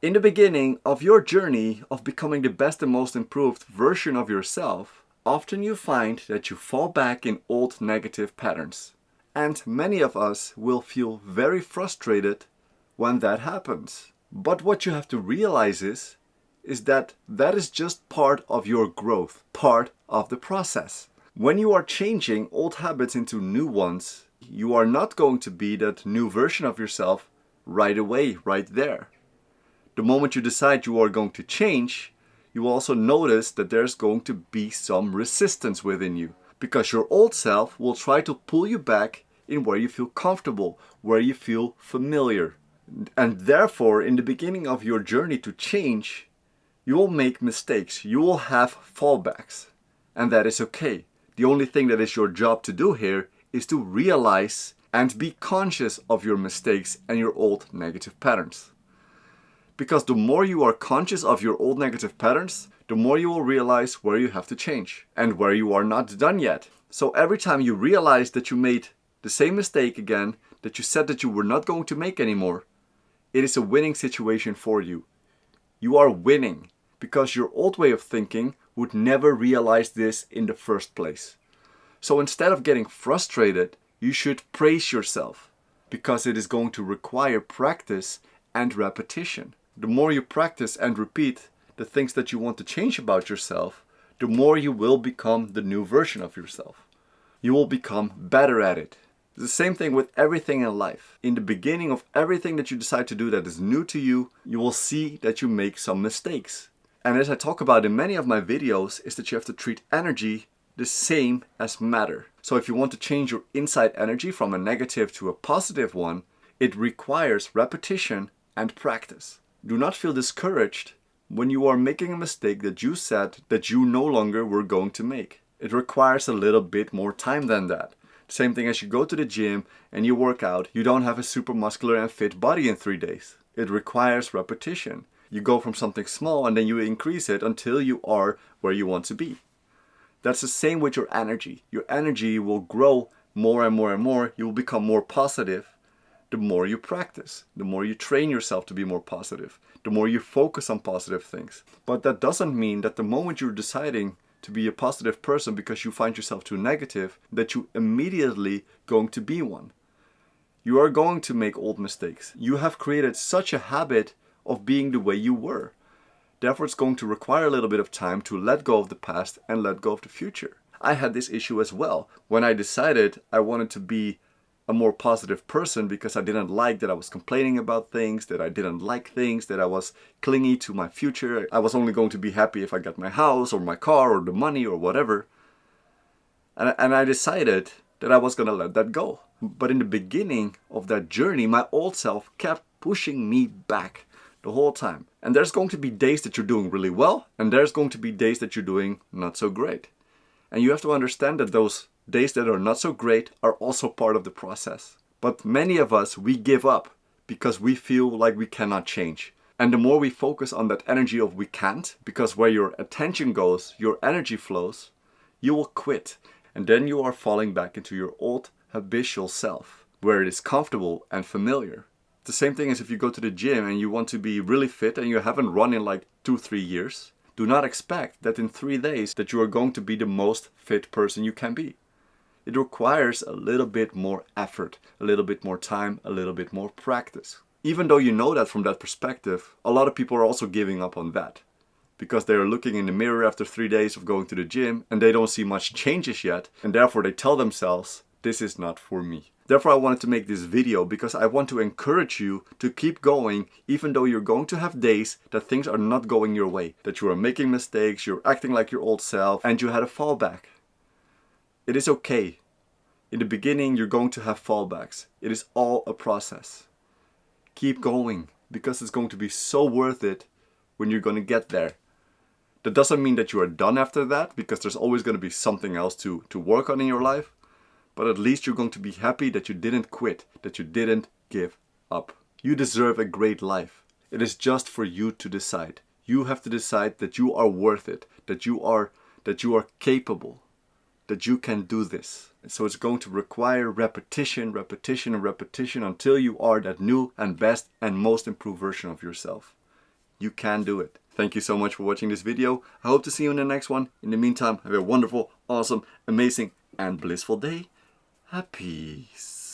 In the beginning of your journey of becoming the best and most improved version of yourself, often you find that you fall back in old negative patterns. And many of us will feel very frustrated when that happens. But what you have to realize is that that is just part of your growth, part of the process. When you are changing old habits into new ones, you are not going to be that new version of yourself right away, right there. The moment you decide you are going to change, you will also notice that there's going to be some resistance within you, because your old self will try to pull you back in where you feel comfortable, where you feel familiar. And therefore, in the beginning of your journey to change, you will make mistakes, you will have fallbacks, and that is okay. The only thing that is your job to do here is to realize and be conscious of your mistakes and your old negative patterns. Because the more you are conscious of your old negative patterns, the more you will realize where you have to change and where you are not done yet. So every time you realize that you made the same mistake again that you said that you were not going to make anymore, it is a winning situation for you. You are winning because your old way of thinking would never realize this in the first place. So instead of getting frustrated, you should praise yourself because it is going to require practice and repetition. The more you practice and repeat the things that you want to change about yourself, the more you will become the new version of yourself. You will become better at it. It's the same thing with everything in life. In the beginning of everything that you decide to do that is new to you, you will see that you make some mistakes. And as I talk about in many of my videos, is that you have to treat energy the same as matter. So if you want to change your inside energy from a negative to a positive one, it requires repetition and practice. Do not feel discouraged when you are making a mistake that you said that you no longer were going to make. It requires a little bit more time than that. Same thing as you go to the gym and you work out, you don't have a super muscular and fit body in 3 days. It requires repetition. You go from something small and then you increase it until you are where you want to be. That's the same with your energy. Your energy will grow more and more and more. You will become more positive the more you practice, the more you train yourself to be more positive, the more you focus on positive things. But that doesn't mean that the moment you're deciding to be a positive person because you find yourself too negative, that you immediately going to be one. You are going to make old mistakes. You have created such a habit of being the way you were. Therefore, it's going to require a little bit of time to let go of the past and let go of the future. I had this issue as well when I decided I wanted to be a more positive person because I didn't like that I was complaining about things, that I didn't like things, that I was clingy to my future. I was only going to be happy if I got my house or my car or the money or whatever. And I decided that I was going to let that go. But in the beginning of that journey, my old self kept pushing me back the whole time. And there's going to be days that you're doing really well, and there's going to be days that you're doing not so great. And you have to understand that those days that are not so great are also part of the process. But many of us, we give up because we feel like we cannot change. And the more we focus on that energy of we can't, because where your attention goes, your energy flows, you will quit. And then you are falling back into your old habitual self, where it is comfortable and familiar. The same thing as if you go to the gym and you want to be really fit and you haven't run in like 2-3 years. Do not expect that in 3 days that you are going to be the most fit person you can be. It requires a little bit more effort, a little bit more time, a little bit more practice. Even though you know that from that perspective, a lot of people are also giving up on that. Because they are looking in the mirror after 3 days of going to the gym and they don't see much changes yet, and therefore they tell themselves, this is not for me. Therefore I wanted to make this video because I want to encourage you to keep going even though you're going to have days that things are not going your way, that you are making mistakes, you're acting like your old self, and you had a fallback. It is okay. In the beginning, you're going to have fallbacks. It is all a process. Keep going because it's going to be so worth it when you're going to get there. That doesn't mean that you are done after that because there's always going to be something else to work on in your life. But at least you're going to be happy that you didn't quit, that you didn't give up. You deserve a great life. It is just for you to decide. You have to decide that you are worth it, that you are capable, that you can do this. And so it's going to require repetition, repetition, and repetition until you are that new and best and most improved version of yourself. You can do it. Thank you so much for watching this video. I hope to see you in the next one. In the meantime, have a wonderful, awesome, amazing, and blissful day. Peace.